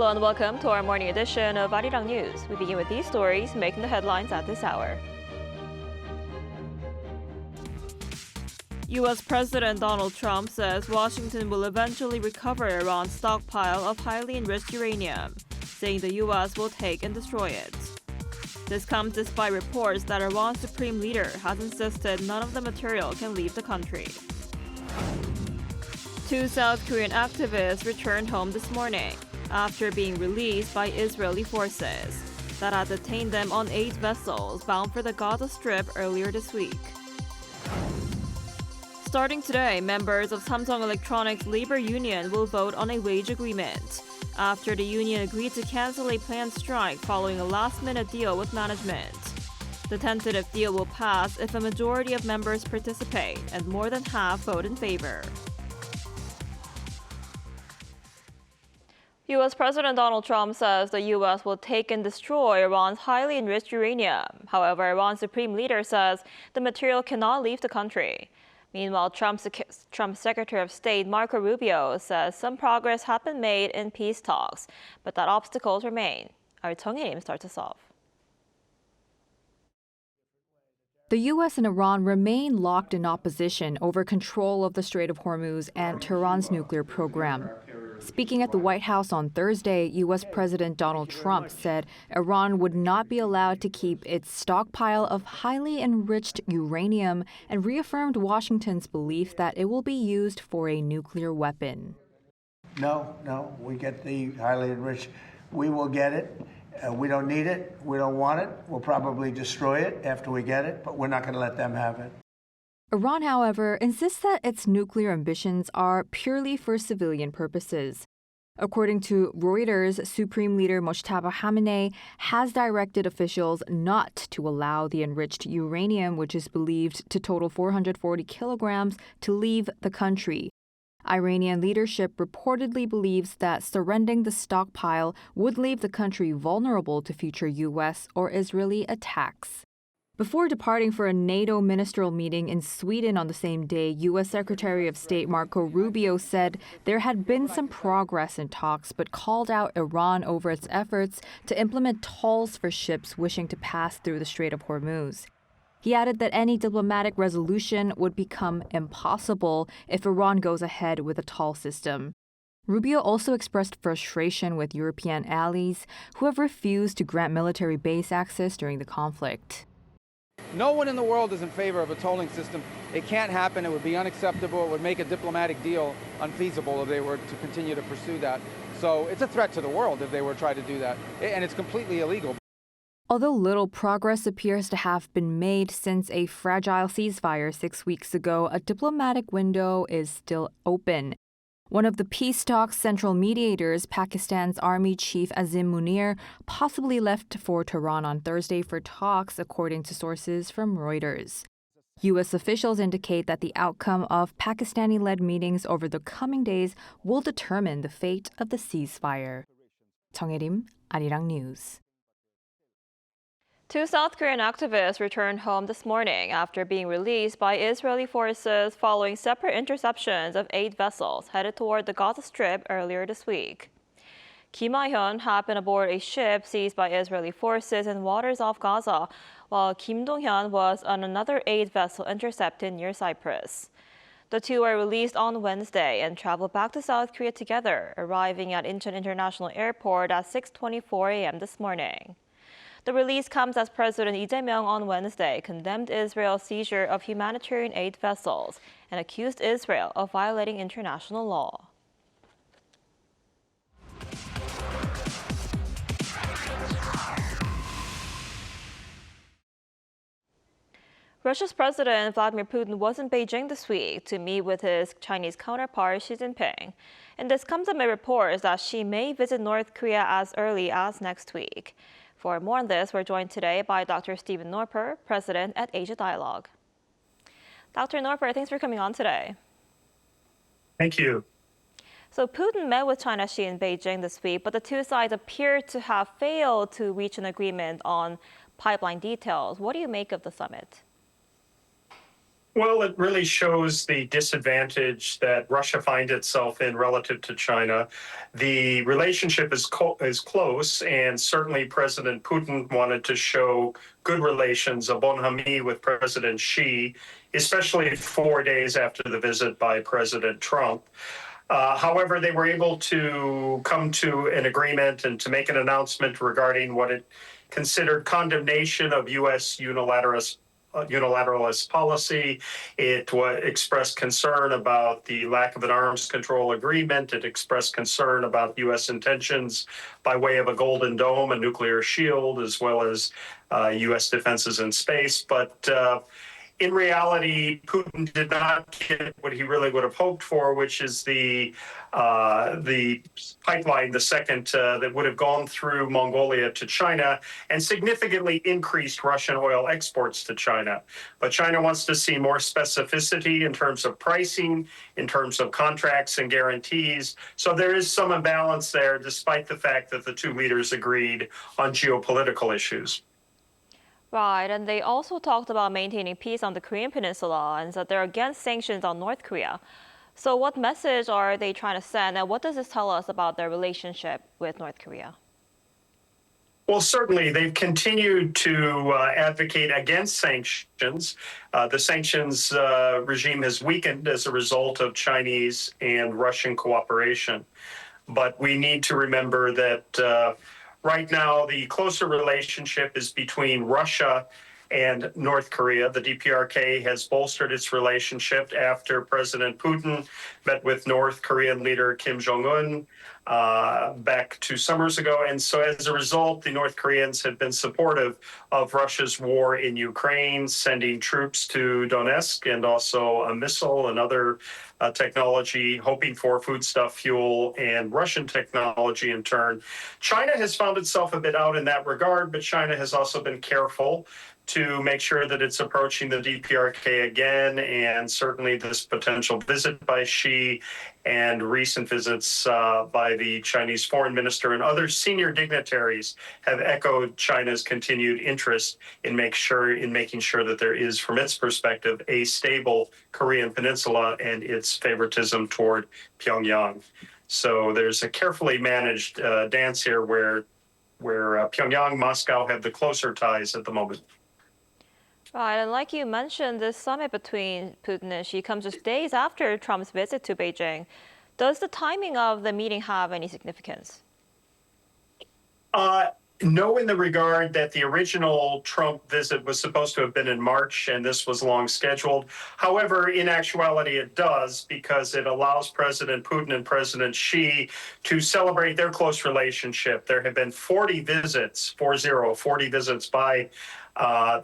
Hello and welcome to our morning edition of Arirang News. We begin with these stories making the headlines at this hour. U.S. President Donald Trump says Washington will eventually recover Iran's stockpile of highly enriched uranium, saying the U.S. will take and destroy it. This comes despite reports that Iran's supreme leader has insisted none of the material can leave the country. Two South Korean activists returned home this morning after being released by Israeli forces that had detained them on 8 vessels bound for the Gaza Strip earlier this week. Starting today, members of Samsung Electronics labor union will vote on a wage agreement after the union agreed to cancel a planned strike following a last-minute deal with management. The tentative deal will pass if a majority of members participate and more than half vote in favor. U.S. President Donald Trump says the U.S. will take and destroy Iran's highly enriched uranium. However, Iran's supreme leader says the material cannot leave the country. Meanwhile, Trump's Secretary of State Marco Rubio says some progress has been made in peace talks, but that obstacles remain. Our Chong starts us off. The U.S. and Iran remain locked in opposition over control of the Strait of Hormuz and Tehran's nuclear program. Speaking at the White House on Thursday, U.S. President Donald Trump said Iran would not be allowed to keep its stockpile of highly enriched uranium and reaffirmed Washington's belief that it will be used for a nuclear weapon. No, we get the highly enriched. We will get it. We don't need it. We don't want it. We'll probably destroy it after we get it, but we're not going to let them have it. Iran, however, insists that its nuclear ambitions are purely for civilian purposes. According to Reuters, Supreme Leader Mojtaba Khamenei has directed officials not to allow the enriched uranium, which is believed to total 440 kilograms, to leave the country. Iranian leadership reportedly believes that surrendering the stockpile would leave the country vulnerable to future U.S. or Israeli attacks. Before departing for a NATO ministerial meeting in Sweden on the same day, U.S. Secretary of State Marco Rubio said there had been some progress in talks, but called out Iran over its efforts to implement tolls for ships wishing to pass through the Strait of Hormuz. He added that any diplomatic resolution would become impossible if Iran goes ahead with a toll system. Rubio also expressed frustration with European allies who have refused to grant military base access during the conflict. No one in the world is in favor of a tolling system. It can't happen. It would be unacceptable. It would make a diplomatic deal unfeasible if they were to continue to pursue that. So it's a threat to the world if they were to try to do that. And it's completely illegal. Although little progress appears to have been made since a fragile ceasefire 6 weeks ago, a diplomatic window is still open. One of the peace talks' central mediators, Pakistan's Army Chief Azim Munir, possibly left for Tehran on Thursday for talks, according to sources from Reuters. U.S. officials indicate that the outcome of Pakistani-led meetings over the coming days will determine the fate of the ceasefire. Chong, Arirang News. Two South Korean activists returned home this morning after being released by Israeli forces following separate interceptions of 8 vessels headed toward the Gaza Strip earlier this week. Kim Ha-hyun had been aboard a ship seized by Israeli forces in waters off Gaza, while Kim Dong-hyun was on another 8 vessel intercepted near Cyprus. The two were released on Wednesday and traveled back to South Korea together, arriving at Incheon International Airport at 6:24 a.m. this morning. The release comes as President Lee Jae-myung on Wednesday condemned Israel's seizure of humanitarian aid vessels and accused Israel of violating international law. Russia's President Vladimir Putin was in Beijing this week to meet with his Chinese counterpart Xi Jinping. And this comes amid reports that Xi may visit North Korea as early as next week. For more on this, we're joined today by Dr. Stephen Norper, President at Asia Dialogue. Dr. Norper, thanks for coming on today. Thank you. So Putin met with China's Xi in Beijing this week, but the two sides appear to have failed to reach an agreement on pipeline details. What do you make of the summit? Well, it really shows the disadvantage that Russia finds itself in relative to China. The relationship is close, and certainly President Putin wanted to show good relations, a bon ami with President Xi, especially 4 days after the visit by President Trump. However, they were able to come to an agreement and to make an announcement regarding what it considered condemnation of U.S. unilateralist policy. It expressed concern about the lack of an arms control agreement. It expressed concern about U.S. intentions by way of a Golden Dome, a nuclear shield, as well as U.S. defenses in space. But in reality, Putin did not get what he really would have hoped for, which is the pipeline, the second that would have gone through Mongolia to China and significantly increased Russian oil exports to China. But China wants to see more specificity in terms of pricing, in terms of contracts and guarantees. So there is some imbalance there, despite the fact that the two leaders agreed on geopolitical issues. Right, and they also talked about maintaining peace on the Korean Peninsula and that they're against sanctions on North Korea. So what message are they trying to send, and what does this tell us about their relationship with North Korea? Well, certainly, they've continued to advocate against sanctions. The sanctions regime has weakened as a result of Chinese and Russian cooperation. But we need to remember that right now, the closer relationship is between Russia and North Korea. The DPRK has bolstered its relationship after President Putin met with North Korean leader Kim Jong-un back 2 summers ago. And so as a result, the North Koreans have been supportive of Russia's war in Ukraine, sending troops to Donetsk and also a missile and other technology, hoping for foodstuff, fuel, and Russian technology in turn. China has found itself a bit out in that regard, but China has also been careful to make sure that it's approaching the DPRK again, and certainly this potential visit by Xi and recent visits by the Chinese foreign minister and other senior dignitaries have echoed China's continued interest in making sure that there is, from its perspective, a stable Korean peninsula and its favoritism toward Pyongyang. So there's a carefully managed dance here where Pyongyang, Moscow have the closer ties at the moment. Right, and like you mentioned, this summit between Putin and Xi comes just days after Trump's visit to Beijing. Does the timing of the meeting have any significance? No, in the regard that the original Trump visit was supposed to have been in March, and this was long scheduled. However, in actuality, it does, because it allows President Putin and President Xi to celebrate their close relationship. There have been 40 visits by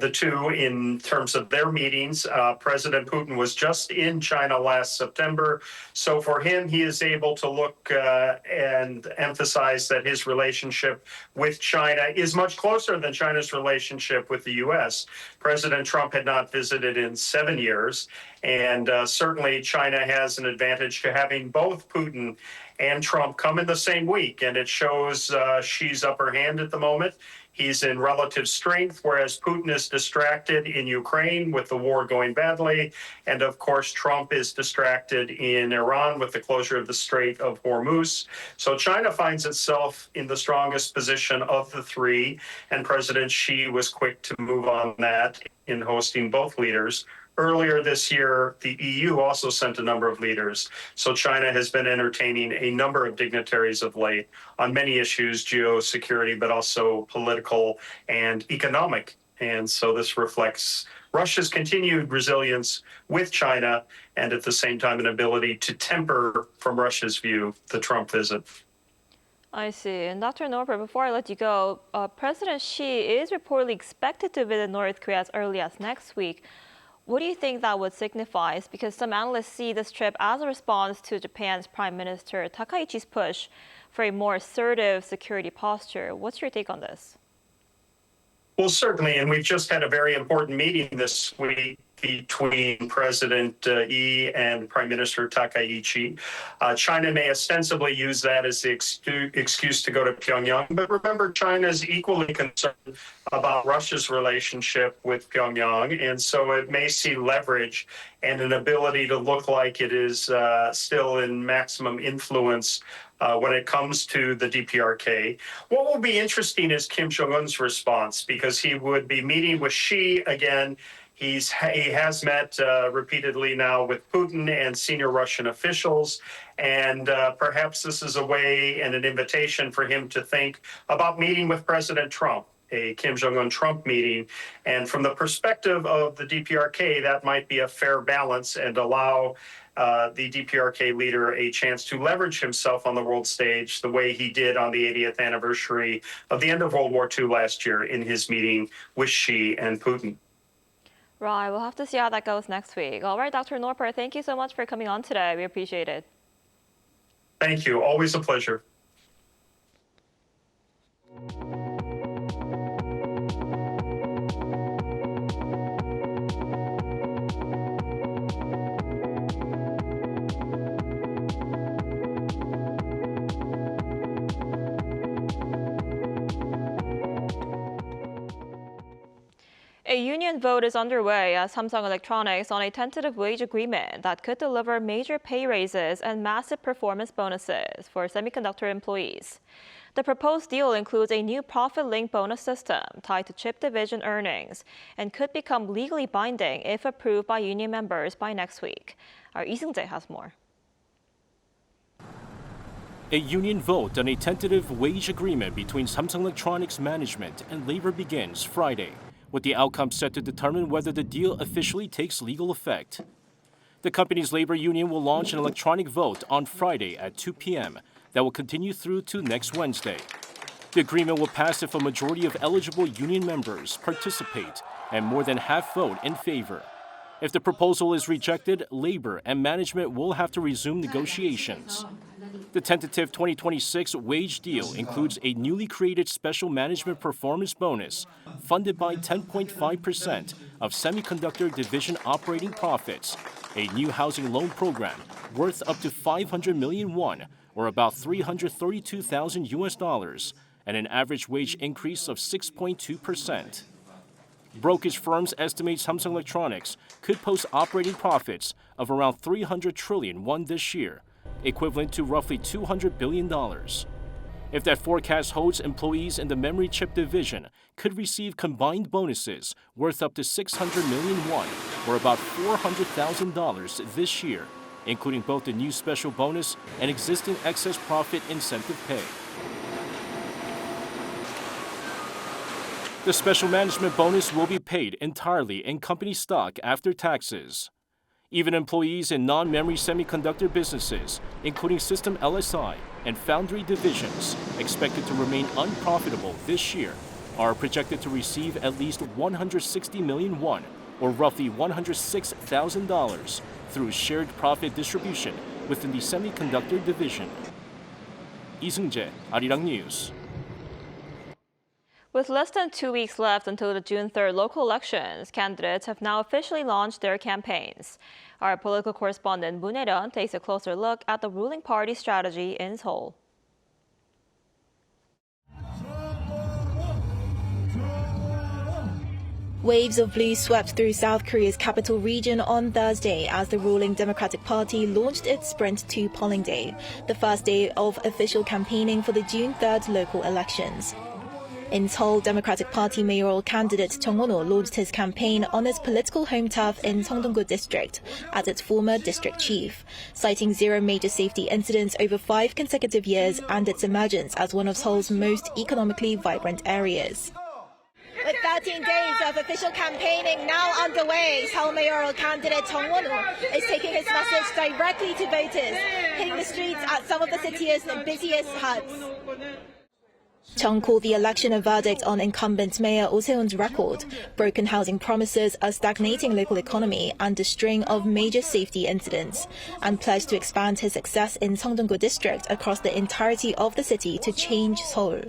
the two in terms of their meetings. President Putin was just in China last September. So for him, he is able to look and emphasize that his relationship with China is much closer than China's relationship with the U.S. President Trump had not visited in 7 years. And certainly China has an advantage to having both Putin and Trump come in the same week. And it shows Xi's upper hand at the moment. He's in relative strength, whereas Putin is distracted in Ukraine with the war going badly. And of course, Trump is distracted in Iran with the closure of the Strait of Hormuz. So China finds itself in the strongest position of the three. And President Xi was quick to move on that in hosting both leaders. Earlier this year, the EU also sent a number of leaders. So China has been entertaining a number of dignitaries of late on many issues, geosecurity, but also political and economic. And so this reflects Russia's continued resilience with China and at the same time an ability to temper, from Russia's view, the Trump visit. I see. And Dr. Norberg, before I let you go, President Xi is reportedly expected to visit North Korea as early as next week. What do you think that would signify? Because some analysts see this trip as a response to Japan's Prime Minister Takaichi's push for a more assertive security posture. What's your take on this? Well, certainly, and we've just had a very important meeting this week between President Xi and Prime Minister Takaichi. China may ostensibly use that as the excuse to go to Pyongyang, but remember, China is equally concerned about Russia's relationship with Pyongyang, and so it may see leverage and an ability to look like it is still in maximum influence when it comes to the DPRK. What will be interesting is Kim Jong-un's response, because he would be meeting with Xi again. He has met repeatedly now with Putin and senior Russian officials, and perhaps this is a way and an invitation for him to think about meeting with President Trump, a Kim Jong-un Trump meeting. And from the perspective of the DPRK, that might be a fair balance and allow the DPRK leader a chance to leverage himself on the world stage the way he did on the 80th anniversary of the end of World War II last year in his meeting with Xi and Putin. Right, we'll have to see how that goes next week. All right, Dr. Norper, thank you so much for coming on today. We appreciate it. Thank you. Always a pleasure. A union vote is underway at Samsung Electronics on a tentative wage agreement that could deliver major pay raises and massive performance bonuses for semiconductor employees. The proposed deal includes a new profit-linked bonus system tied to chip division earnings and could become legally binding if approved by union members by next week. Our Lee Seung-jae has more. A union vote on a tentative wage agreement between Samsung Electronics management and labor begins Friday, with the outcome set to determine whether the deal officially takes legal effect. The company's labor union will launch an electronic vote on Friday at 2 p.m. that will continue through to next Wednesday. The agreement will pass if a majority of eligible union members participate and more than half vote in favor. If the proposal is rejected, labor and management will have to resume negotiations. The tentative 2026 wage deal includes a newly created special management performance bonus funded by 10.5% of semiconductor division operating profits, a new housing loan program worth up to 500 million won, or about $332,000, and an average wage increase of 6.2%. Brokerage firms estimate Samsung Electronics could post operating profits of around 300 trillion won this year, equivalent to roughly $200 billion. If that forecast holds, employees in the memory chip division could receive combined bonuses worth up to 600 million won, or about $400,000 this year, including both the new special bonus and existing excess profit incentive pay. The special management bonus will be paid entirely in company stock after taxes. Even employees in non-memory semiconductor businesses, including System LSI and Foundry divisions, expected to remain unprofitable this year, are projected to receive at least 160 million won, or roughly $106,000, through shared profit distribution within the semiconductor division. Lee Seung-jae, Arirang News. With less than 2 weeks left until the June 3rd local elections, candidates have now officially launched their campaigns. Our political correspondent Moon Hae-ryun takes a closer look at the ruling party's strategy in Seoul. Waves of blue swept through South Korea's capital region on Thursday as the ruling Democratic Party launched its sprint to polling day, the first day of official campaigning for the June 3rd local elections. In Seoul, Democratic Party mayoral candidate Chong launched his campaign on his political home turf in Songdong-gu district as its former district chief, citing zero major safety incidents over 5 consecutive years and its emergence as one of Seoul's most economically vibrant areas. With 13 days of official campaigning now underway, Seoul mayoral candidate Chong is taking his message directly to voters, hitting the streets at some of the city's busiest hubs. Chong called the election a verdict on incumbent Mayor Oh Se-hoon's record, broken housing promises, a stagnating local economy, and a string of major safety incidents, and pledged to expand his success in Songdong-gu district across the entirety of the city to change Seoul.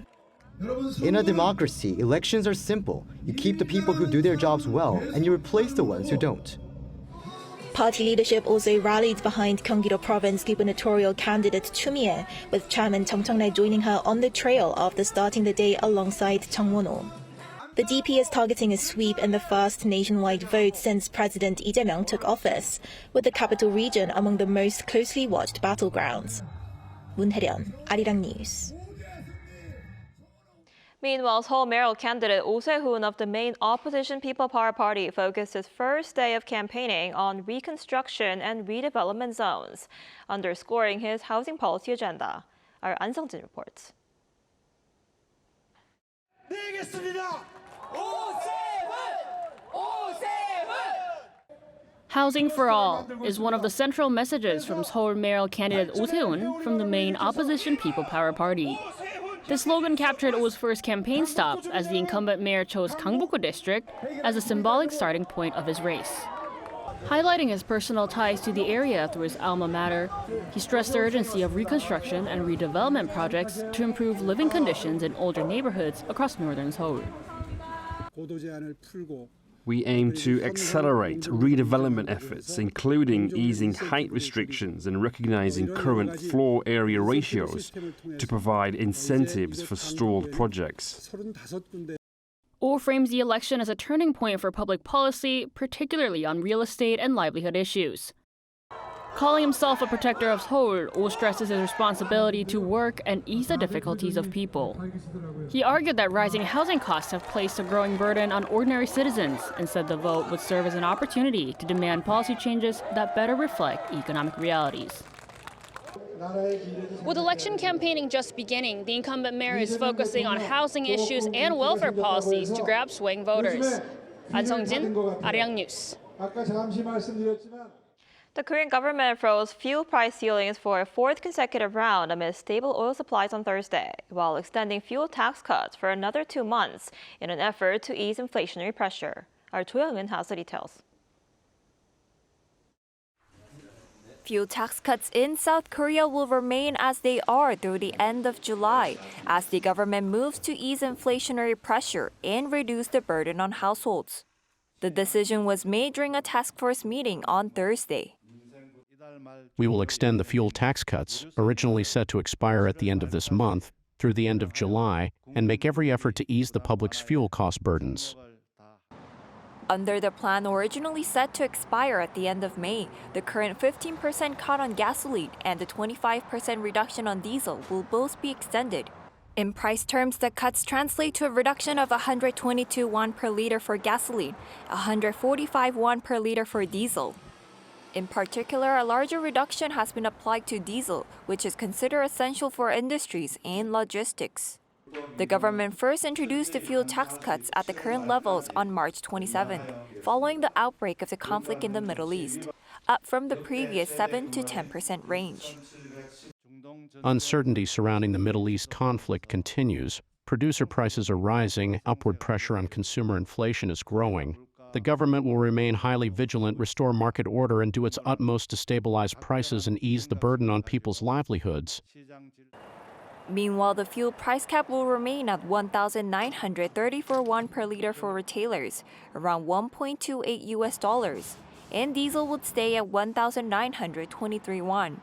In a democracy, elections are simple. You keep the people who do their jobs well, and you replace the ones who don't. Party leadership also rallied behind Gyeonggi-do Province gubernatorial candidate Choo Mi-ae, with Chairman Chung Cheong-rae joining her on the trail after starting the day alongside Chung Won-ho. The DP is targeting a sweep in the first nationwide vote since President Lee Jae-myung took office, with the capital region among the most closely watched battlegrounds. Moon Hae-ryun, Arirang News. Meanwhile, Seoul mayoral candidate Oh Se-hoon of the main opposition People Power Party focused his first day of campaigning on reconstruction and redevelopment zones, underscoring his housing policy agenda. Our An Sung-jin reports. Housing for all is one of the central messages from Seoul mayoral candidate Oh Se-hoon from the main opposition People Power Party. The slogan captured Oh's first campaign stop as the incumbent mayor chose Gangbuk-do district as a symbolic starting point of his race. Highlighting his personal ties to the area through his alma mater, he stressed the urgency of reconstruction and redevelopment projects to improve living conditions in older neighborhoods across northern Seoul. We aim to accelerate redevelopment efforts, including easing height restrictions and recognizing current floor area ratios to provide incentives for stalled projects. Oh frames the election as a turning point for public policy, particularly on real estate and livelihood issues. Calling himself a protector of Seoul, Oh stresses his responsibility to work and ease the difficulties of people. He argued that rising housing costs have placed a growing burden on ordinary citizens and said the vote would serve as an opportunity to demand policy changes that better reflect economic realities. With election campaigning just beginning, the incumbent mayor is focusing on housing issues and welfare policies to grab swing voters. An Sung-jin, Arirang News. The Korean government froze fuel price ceilings for a fourth consecutive round amid stable oil supplies on Thursday, while extending fuel tax cuts for another 2 months in an effort to ease inflationary pressure. Our Choi Young-in has the details. Fuel tax cuts in South Korea will remain as they are through the end of July, as the government moves to ease inflationary pressure and reduce the burden on households. The decision was made during a task force meeting on Thursday. We will extend the fuel tax cuts, originally set to expire at the end of this month, through the end of July, and make every effort to ease the public's fuel cost burdens. Under the plan originally set to expire at the end of May, the current 15% cut on gasoline and the 25% reduction on diesel will both be extended. In price terms, the cuts translate to a reduction of 122 won per liter for gasoline, 145 won per liter for diesel. In particular, a larger reduction has been applied to diesel, which is considered essential for industries and logistics. The government first introduced the fuel tax cuts at the current levels on March 27th, following the outbreak of the conflict in the Middle East, up from the previous 7 to 10% range. Uncertainty surrounding the Middle East conflict continues. Producer prices are rising, upward pressure on consumer inflation is growing. The government will remain highly vigilant, restore market order, and do its utmost to stabilize prices and ease the burden on people's livelihoods. Meanwhile, the fuel price cap will remain at 1,934 won per liter for retailers, around $1.28, and diesel would stay at 1,923 won.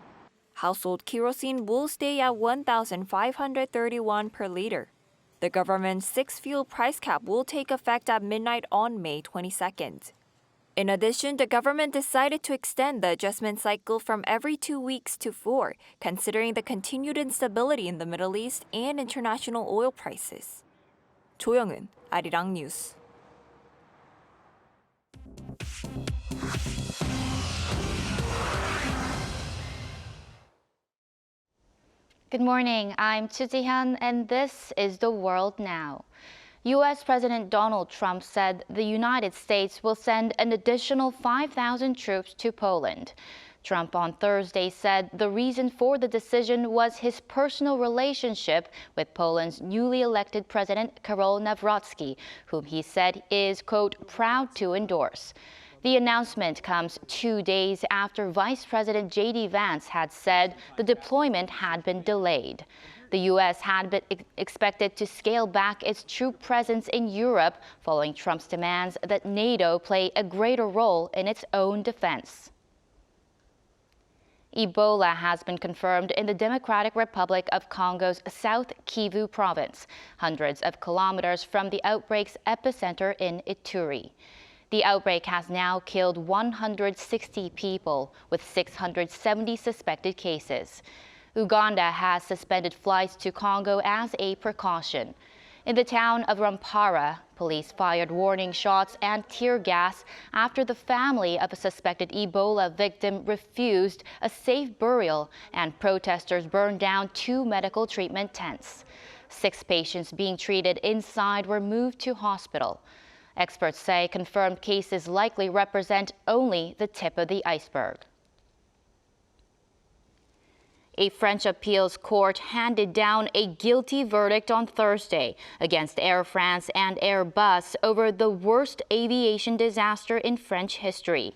Household kerosene will stay at 1,530 won per liter. The government's sixth fuel price cap will take effect at midnight on May 22nd. In addition, the government decided to extend the adjustment cycle from every 2 weeks to 4, considering the continued instability in the Middle East and international oil prices. Choi Young-in, Arirang News. Good morning, I'm Choo Ji-hyun, and this is The World Now. U.S. President Donald Trump said the United States will send an additional 5,000 troops to Poland. Trump on Thursday said the reason for the decision was his personal relationship with Poland's newly elected President Karol Nawrocki, whom he said is, quote, proud to endorse. The announcement comes 2 days after Vice President J.D. Vance had said the deployment had been delayed. The U.S. had been expected to scale back its troop presence in Europe following Trump's demands that NATO play a greater role in its own defense. Ebola has been confirmed in the Democratic Republic of Congo's South Kivu province, hundreds of kilometers from the outbreak's epicenter in Ituri. The outbreak has now killed 160 people, with 670 suspected cases. Uganda has suspended flights to Congo as a precaution. In the town of Rampara, police fired warning shots and tear gas after the family of a suspected Ebola victim refused a safe burial and protesters burned down 2 medical treatment tents. 6 patients being treated inside were moved to hospital. Experts say confirmed cases likely represent only the tip of the iceberg. A French appeals court handed down a guilty verdict on Thursday against Air France and Airbus over the worst aviation disaster in French history.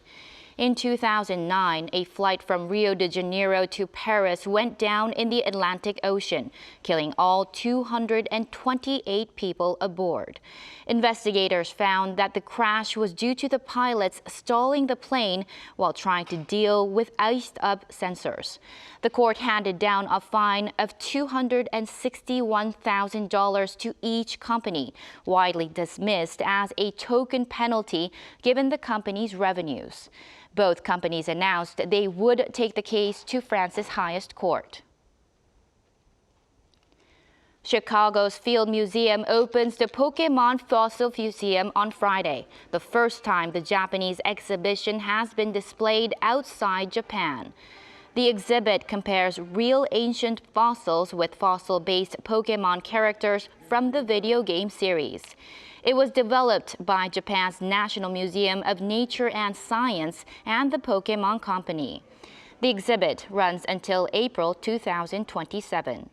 In 2009, a flight from Rio de Janeiro to Paris went down in the Atlantic Ocean, killing all 228 people aboard. Investigators found that the crash was due to the pilots stalling the plane while trying to deal with iced-up sensors. The court handed down a fine of $261,000 to each company, widely dismissed as a token penalty given the company's revenues. Both companies announced they would take the case to France's highest court. Chicago's Field Museum opens the Pokémon Fossil Museum on Friday, the first time the Japanese exhibition has been displayed outside Japan. The exhibit compares real ancient fossils with fossil-based Pokémon characters from the video game series. It was developed by Japan's National Museum of Nature and Science and the Pokémon Company. The exhibit runs until April 2027.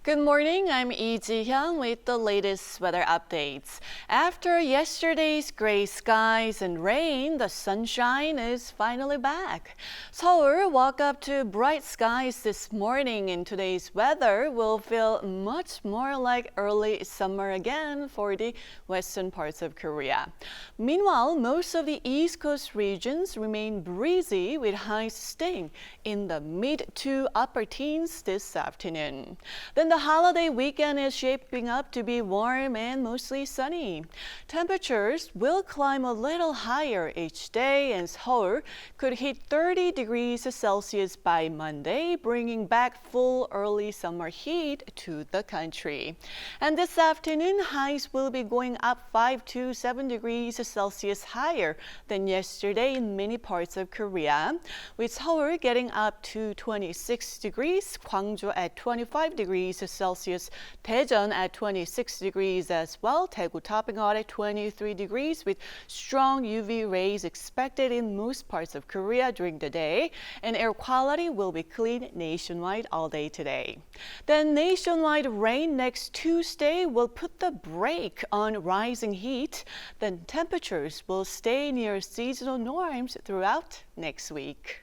Good morning, I'm Lee Ji-hyun with the latest weather updates. After yesterday's gray skies and rain, the sunshine is finally back. Seoul woke up to bright skies this morning, and today's weather will feel much more like early summer again for the western parts of Korea. Meanwhile, most of the East Coast regions remain breezy with highs staying in the mid to upper teens this afternoon. Then the holiday weekend is shaping up to be warm and mostly sunny. Temperatures will climb a little higher each day, and Seoul could hit 30 degrees Celsius by Monday, bringing back full early summer heat to the country. And this afternoon, highs will be going up 5 to 7 degrees Celsius higher than yesterday in many parts of Korea, with Seoul getting up to 26 degrees, Gwangju at 25 degrees Celsius, Daejeon at 26 degrees as well, Daegu topping out at 23 degrees with strong UV rays expected in most parts of Korea during the day, and air quality will be clean nationwide all day today. Then nationwide rain next Tuesday will put the brake on rising heat. Then temperatures will stay near seasonal norms throughout next week.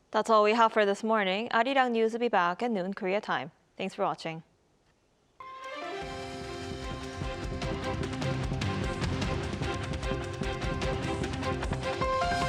That's all we have for this morning. Arirang News will be back at noon Korea time. Thanks for watching.